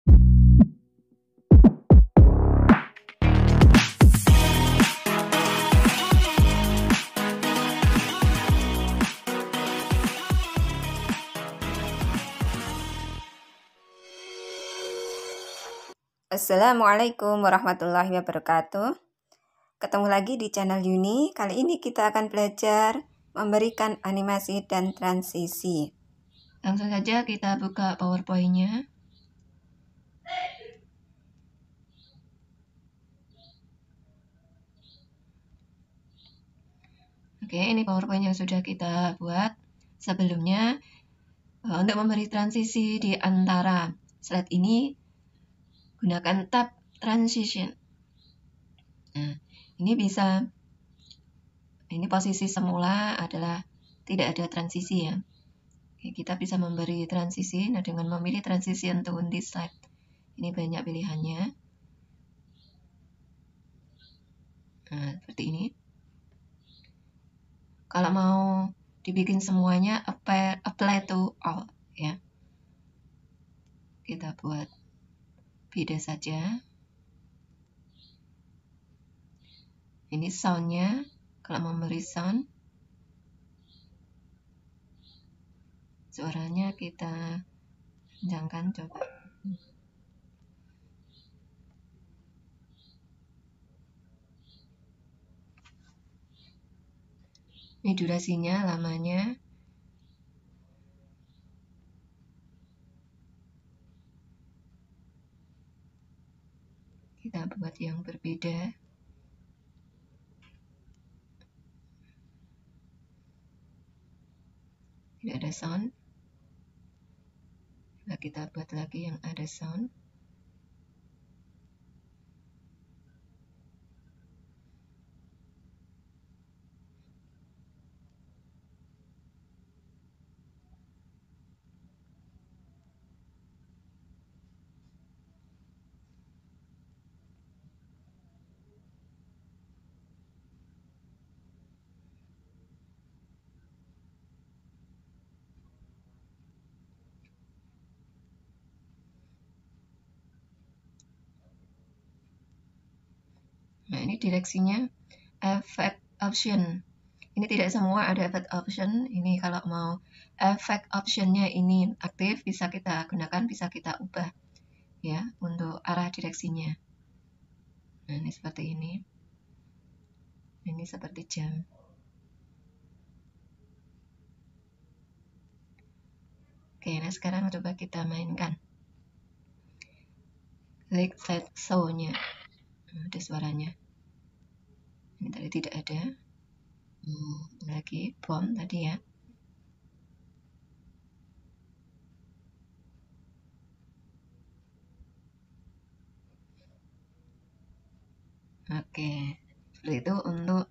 Assalamualaikum warahmatullahi wabarakatuh. Ketemu lagi di channel Yuni. Kali ini kita akan belajar memberikan animasi dan transisi. Langsung saja kita buka PowerPoint-nya. Oke, ini PowerPoint yang sudah kita buat sebelumnya. Untuk memberi transisi di antara slide ini, gunakan tab Transition. Nah, ini posisi semula adalah tidak ada transisi ya. Oke, kita bisa memberi transisi dengan memilih Transition to this slide. Ini banyak pilihannya. Nah, seperti ini. Kalau mau dibikin semuanya apply to all ya. Kita buat beda saja. Ini soundnya, kalau memberi sound, suaranya kita kencangkan coba. Ini durasinya, lamanya. Kita buat yang berbeda. Tidak ada sound. Nah, kita buat lagi yang ada sound. Nah, ini direksinya effect option. Ini tidak semua ada effect option. Ini kalau mau effect optionnya ini aktif, bisa kita gunakan, bisa kita ubah ya untuk arah direksinya. Nah, ini seperti ini. Ini seperti jam. Oke, nah sekarang coba kita mainkan. Klik slide show-nya. Nah, ada suaranya. Ini tadi tidak ada. Lagi bom tadi ya. Oke, seperti itu untuk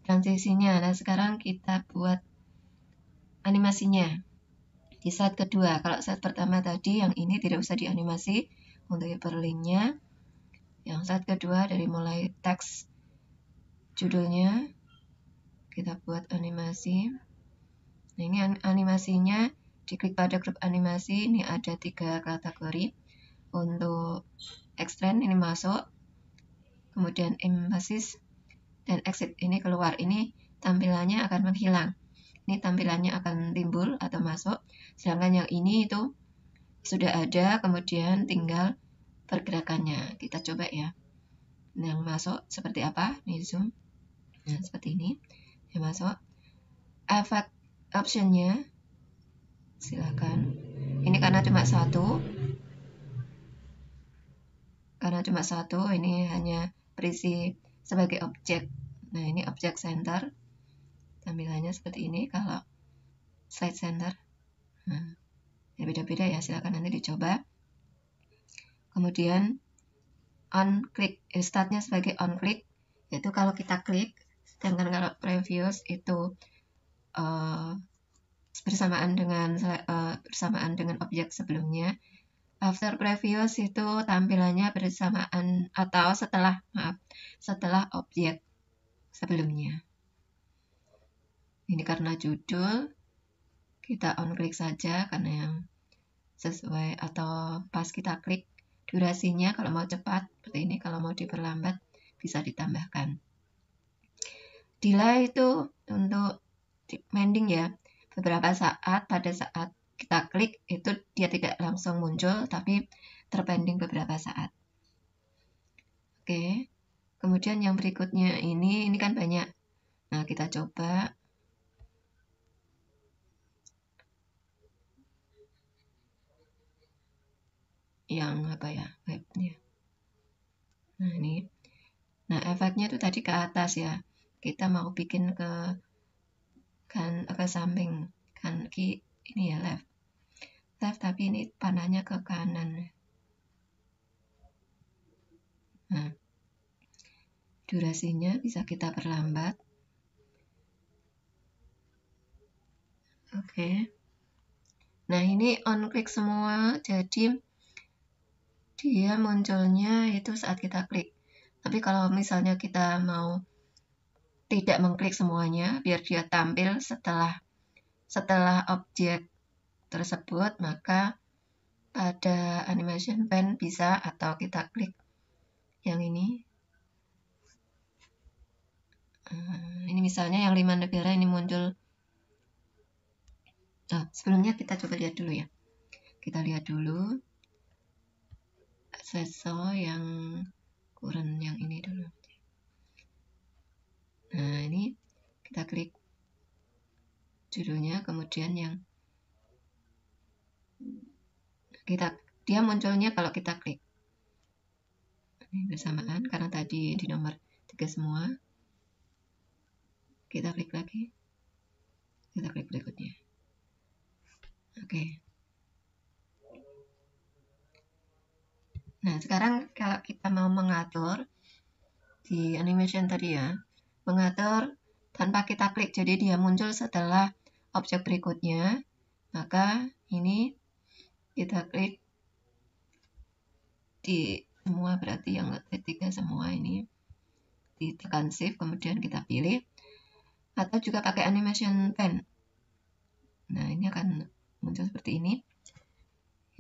transisinya. Nah, sekarang kita buat animasinya. Di slide kedua, kalau slide pertama tadi yang ini tidak usah dianimasi untuk hyperlink-nya. Yang slide kedua dari mulai teks judulnya kita buat animasi. Nah, ini animasinya, diklik pada grup animasi, ini ada 3 kategori. Untuk extend ini masuk, kemudian emphasis dan exit ini keluar. Ini tampilannya akan menghilang. Ini tampilannya akan timbul atau masuk. Sedangkan yang ini itu sudah ada, kemudian tinggal pergerakannya. Kita coba ya. Nah, yang masuk seperti apa? Ini zoom. Nah, seperti ini. Yang masuk. Effect optionnya silakan. Ini karena cuma satu. Ini hanya berisi sebagai objek. Nah, ini objek center. Tampilannya seperti ini kalau slide center. Nah, ya beda-beda ya, silakan nanti dicoba. Kemudian on click, startnya sebagai on click, yaitu kalau kita klik, sedangkan kalau previous itu bersamaan dengan objek sebelumnya. After previous itu tampilannya bersamaan atau setelah objek sebelumnya. Ini karena judul, kita on click saja karena yang sesuai atau pas kita klik durasinya kalau mau cepat seperti ini, kalau mau diperlambat bisa ditambahkan. Delay itu untuk pending ya, beberapa saat pada saat kita klik itu dia tidak langsung muncul tapi terpending beberapa saat. Oke, kemudian yang berikutnya ini kan banyak. Nah, kita coba yang apa ya, webnya. Nah, ini. Nah, efeknya itu tadi ke atas ya. Kita mau bikin ke samping kan ini ya left, tapi ini panahnya ke kanan. Nah, durasinya bisa kita perlambat. Oke. Nah, ini on klik semua, jadi dia munculnya itu saat kita klik. Tapi kalau misalnya kita mau tidak mengklik semuanya, biar dia tampil setelah objek tersebut, maka pada animation pen bisa, atau kita klik yang ini. Ini misalnya yang 5 negara ini muncul. Nah, sebelumnya kita coba lihat dulu ya. Kita lihat dulu seso yang kurang yang ini dulu. Nah, ini kita klik judulnya, kemudian yang dia munculnya kalau kita klik. Ini bersamaan karena tadi di nomor 3 semua. Kita klik lagi. Kita klik berikutnya. Oke. Nah, sekarang kalau kita mau mengatur di animation tadi ya, mengatur tanpa kita klik, jadi dia muncul setelah objek berikutnya, maka ini kita klik di semua, berarti yang ketiga semua ini ditekan shift, kemudian kita pilih, atau juga pakai animation pen. Nah, ini akan muncul seperti ini.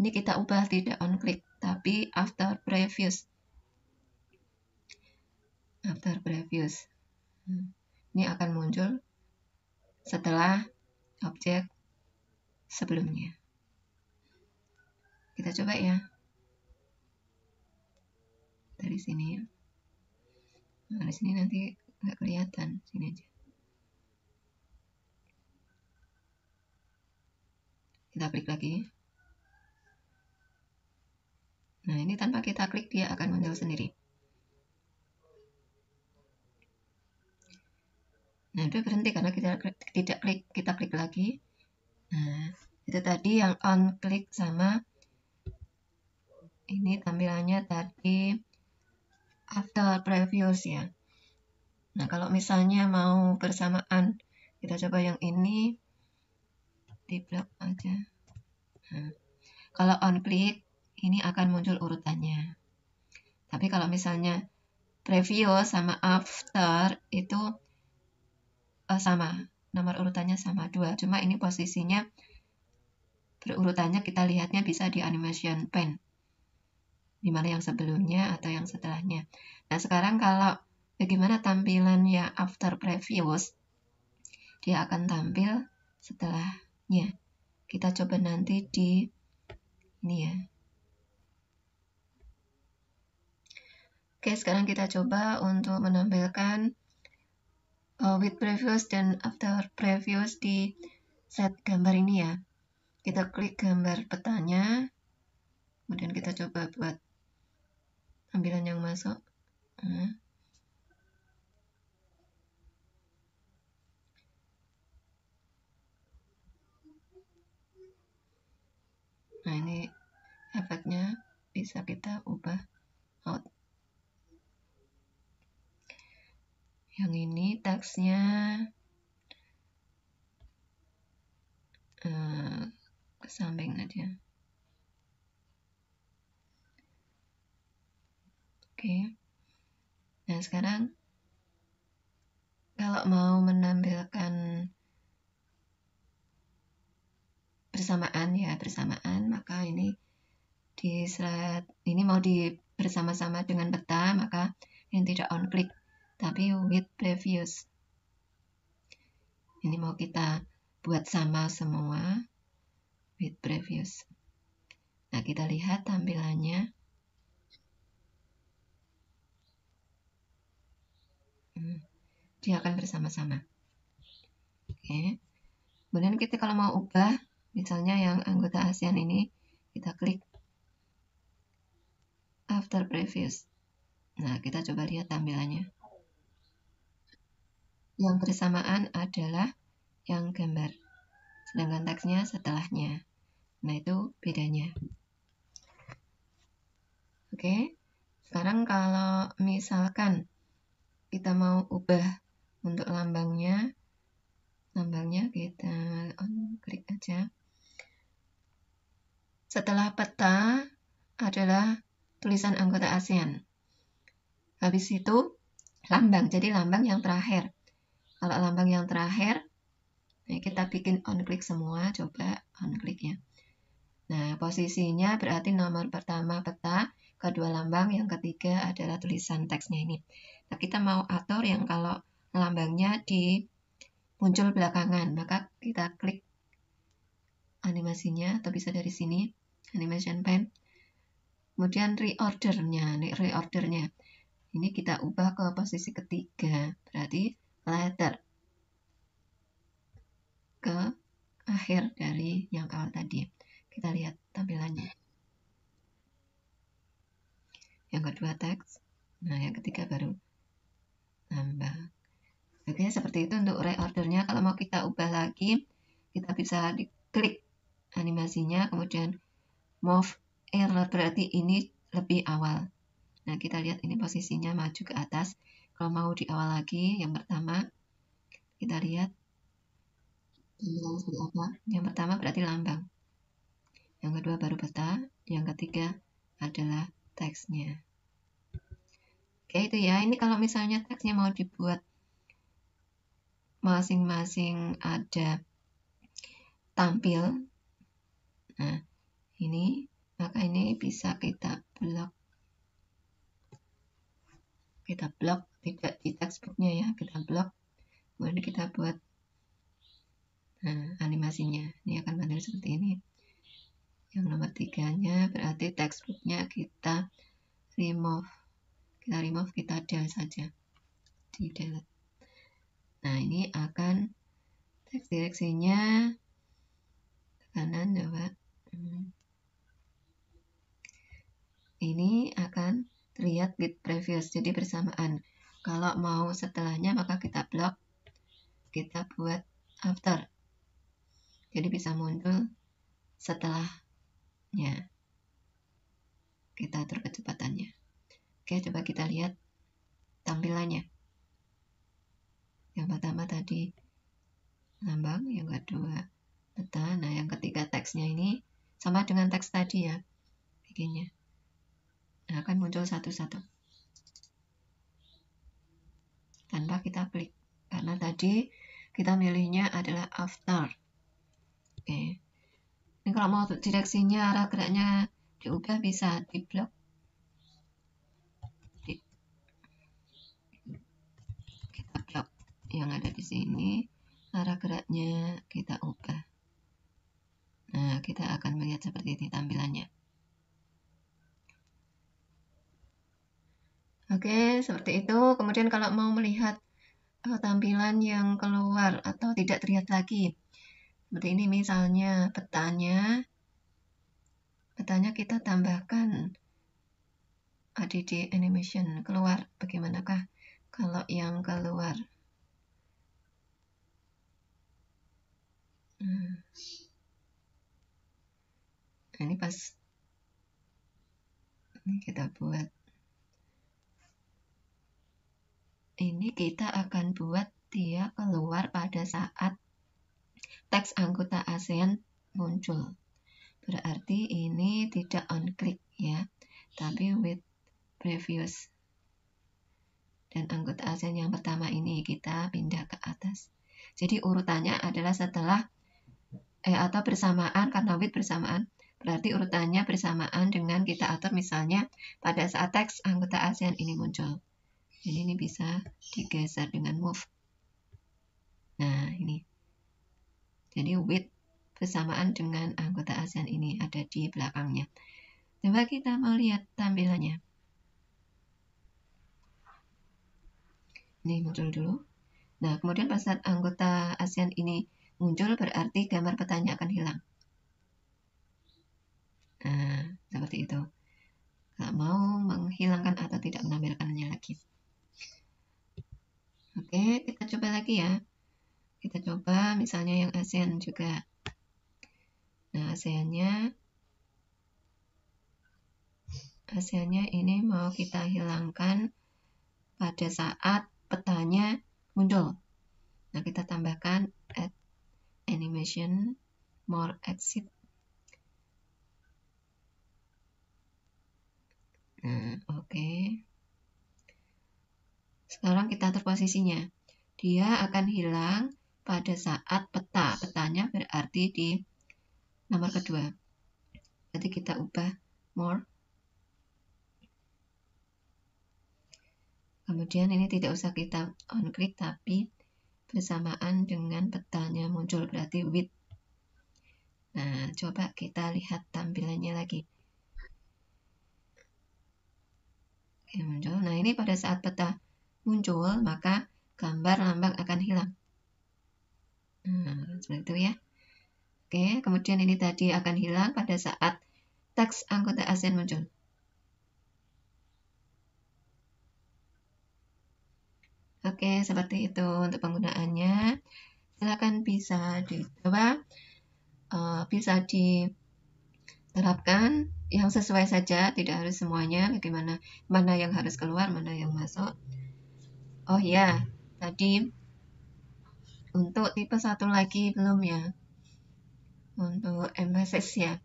Ini kita ubah tidak on click, tapi after previous. After previous. Ini akan muncul setelah objek sebelumnya. Kita coba ya. Dari sini ya. Nah, di sini nanti nggak kelihatan, sini aja. Kita klik lagi. Nah, ini tanpa kita klik dia akan muncul sendiri. Nah, itu berhenti karena kita tidak klik, kita klik lagi. Nah, itu tadi yang on klik sama ini tampilannya tadi after previous ya. Nah, kalau misalnya mau bersamaan, kita coba yang ini di blok aja. Nah, kalau on klik ini akan muncul urutannya. Tapi kalau misalnya previous sama after itu sama, nomor urutannya sama 2, cuma ini posisinya berurutannya kita lihatnya bisa di animation pen, dimana yang sebelumnya atau yang setelahnya. Nah, sekarang kalau bagaimana tampilannya after previous, dia akan tampil setelahnya. Kita coba nanti di ini ya. Oke, sekarang kita coba untuk menampilkan with previous dan after previous di set gambar ini ya. Kita klik gambar petanya, kemudian kita coba buat tampilan yang masuk. Nah, ini efeknya bisa kita ubah out. Yang ini teksnya ke samping aja. Oke. Nah, sekarang kalau mau menampilkan bersamaan, maka ini di slide ini mau bersama-sama dengan peta, maka yang tidak on click, tapi with previous. Ini mau kita buat sama semua with previous. Nah, kita lihat tampilannya. Dia akan bersama-sama. Oke. Kemudian kita kalau mau ubah, misalnya yang anggota ASEAN ini, kita klik after previous. Nah, kita coba lihat tampilannya. Yang bersamaan adalah yang gambar, sedangkan teksnya setelahnya. Nah, itu bedanya. Oke, sekarang kalau misalkan kita mau ubah untuk lambangnya kita klik aja. Setelah peta adalah tulisan anggota ASEAN. Habis itu lambang, jadi lambang yang terakhir. Kalau lambang yang terakhir, nah kita bikin on click semua, coba on click ya. Nah, posisinya berarti nomor pertama peta, kedua lambang, yang ketiga adalah tulisan teksnya ini. Nah, kita mau atur yang kalau lambangnya di muncul belakangan, maka kita klik animasinya, atau bisa dari sini, animation pen. Kemudian reordernya, ini kita ubah ke posisi ketiga, berarti letter ke akhir dari yang awal tadi. Kita lihat tampilannya. Yang kedua teks, nah yang ketiga baru lambang. Oke, seperti itu untuk reordernya. Kalau mau kita ubah lagi, kita bisa diklik animasinya, kemudian move error, berarti ini lebih awal. Nah, kita lihat ini posisinya maju ke atas. Kalau mau di awal lagi, yang pertama, kita lihat seperti apa. Yang pertama berarti lambang. Yang kedua baru peta. Yang ketiga adalah teksnya. Oke, itu ya. Ini kalau misalnya teksnya mau dibuat masing-masing ada tampil. Nah, ini, maka ini bisa kita blok. Kita blok, tidak di textbooknya ya, kita blok. Kemudian kita buat animasinya. Ini akan bentuk seperti ini. Yang nomor 3-nya berarti textbooknya kita remove. Kita delete saja. Di delete. Nah, ini akan teks direksinya ke kanan, coba. Ini akan terlihat with previous, jadi bersamaan. Kalau mau setelahnya, maka kita blok, kita buat after. Jadi bisa muncul setelahnya. Kita atur kecepatannya. Oke, coba kita lihat tampilannya. Yang pertama tadi lambang, yang kedua peta, nah yang ketiga teksnya ini sama dengan teks tadi ya, bikinnya. Nah, akan muncul satu-satu tanpa kita klik, karena tadi kita milihnya adalah after. Oke, ini kalau mau direksinya, arah geraknya diubah, bisa di blok. Kita blok yang ada di sini, arah geraknya kita ubah. Nah, kita akan melihat seperti ini tampilannya. Oke, seperti itu. Kemudian kalau mau melihat tampilan yang keluar atau tidak terlihat lagi, seperti ini misalnya petanya kita tambahkan ADD animation keluar. Bagaimanakah kalau yang keluar? Nah, ini pas ini kita buat. Ini kita akan buat dia keluar pada saat teks anggota ASEAN muncul. Berarti ini tidak on click ya, tapi with previous. Dan anggota ASEAN yang pertama ini kita pindah ke atas. Jadi urutannya adalah setelah atau bersamaan, karena with bersamaan, berarti urutannya bersamaan dengan kita atur misalnya pada saat teks anggota ASEAN ini muncul. Jadi ini bisa digeser dengan move. Nah, ini. Jadi with bersamaan dengan anggota ASEAN ini ada di belakangnya. Coba kita mau lihat tampilannya. Ini muncul dulu. Nah, kemudian pada saat anggota ASEAN ini muncul berarti gambar petanya akan hilang. Nah, seperti itu. Nggak mau menghilangkan atau tidak menampilkannya lagi. Oke, kita coba lagi ya. Kita coba misalnya yang ASEAN juga. Nah, ASEAN-nya ini mau kita hilangkan pada saat petanya muncul. Nah, kita tambahkan add animation, more exit. Nah, oke. Sekarang kita atur posisinya. Dia akan hilang pada saat petanya berarti di nomor kedua. Jadi kita ubah more. Kemudian ini tidak usah kita on click tapi bersamaan dengan petanya muncul berarti with. Nah, coba kita lihat tampilannya lagi. Oke, muncul. Nah, ini pada saat peta muncul, maka gambar lambang akan hilang. Nah, seperti itu ya. Oke, kemudian ini tadi akan hilang pada saat teks anggota ASEAN muncul. Oke, seperti itu untuk penggunaannya. Silakan bisa dicoba, bisa diterapkan yang sesuai saja, tidak harus semuanya. Bagaimana mana yang harus keluar, mana yang masuk. Oh ya, tadi untuk tipe satu lagi belum ya. Untuk emphasis ya.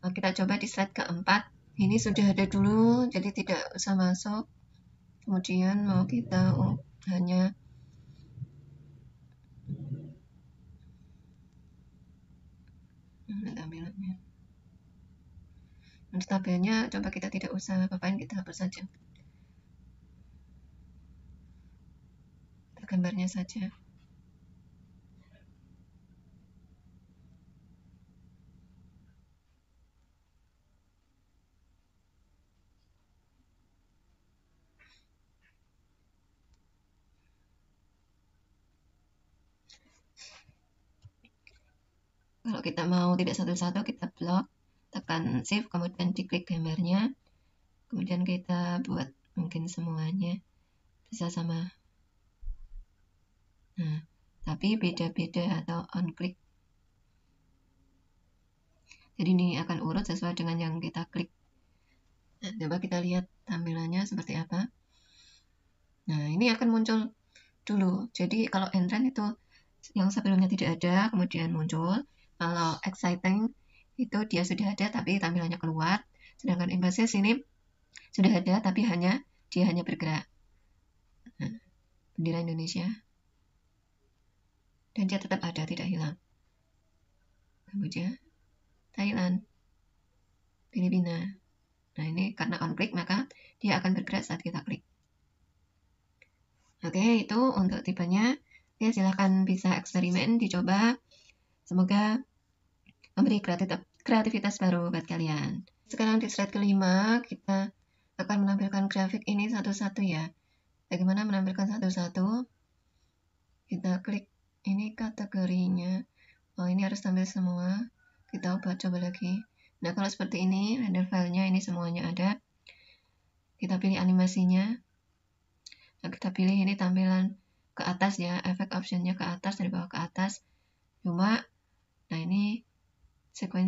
Kita coba di slide keempat. Ini sudah ada dulu, jadi tidak usah masuk. Kemudian mau kita hanya tampilannya. Untuk tabelnya coba kita tidak usah apain, kita hapus saja. Gambarnya saja. Kalau kita mau tidak satu-satu, kita blok, tekan shift, kemudian diklik gambarnya, kemudian kita buat mungkin semuanya bisa sama. Nah, tapi beda-beda atau on click. Jadi ini akan urut sesuai dengan yang kita klik. Nah, coba kita lihat tampilannya seperti apa. Nah, ini akan muncul dulu. Jadi kalau entrance itu yang sebelumnya tidak ada, kemudian muncul. Kalau exciting itu dia sudah ada tapi tampilannya keluar. Sedangkan emphasis ini sudah ada tapi dia hanya bergerak. Nah, bendera Indonesia. Dan dia tetap ada, tidak hilang. Kemudian Thailand, Filipina. Nah, ini karena on click maka dia akan bergerak saat kita klik. Oke, itu untuk tipenya. Oke, silahkan bisa eksperimen, dicoba. Semoga memberi kreativitas baru buat kalian. Sekarang di slide kelima, kita akan menampilkan grafik ini satu-satu ya. Bagaimana menampilkan satu-satu? Kita klik ini kategorinya. Oh, ini harus tampil semua. Kita coba lagi. Nah, kalau seperti ini, render filenya ini semuanya ada. Kita pilih animasinya. Nah, kita pilih ini tampilan ke atas ya, efek optionnya ke atas, dari bawah ke atas. Cuma, nah ini sekuen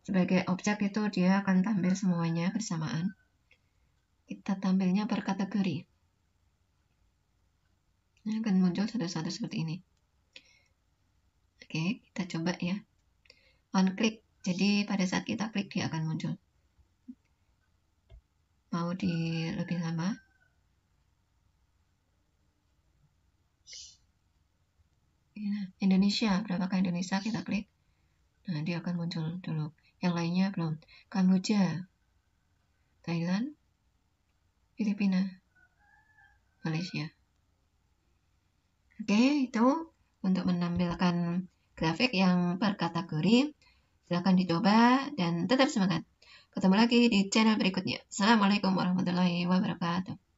sebagai objek itu dia akan tampil semuanya bersamaan. Kita tampilnya per kategori. Nah, akan muncul satu-satu seperti ini. Oke, kita coba ya. On click, jadi pada saat kita klik dia akan muncul. Mau di lebih lama? Indonesia, berapakah Indonesia? Kita klik. Nah, dia akan muncul dulu. Yang lainnya belum. Kamboja, Thailand, Filipina, Malaysia. Oke, itu untuk menampilkan grafik yang per kategori. Silahkan dicoba dan tetap semangat. Ketemu lagi di channel berikutnya. Assalamualaikum warahmatullahi wabarakatuh.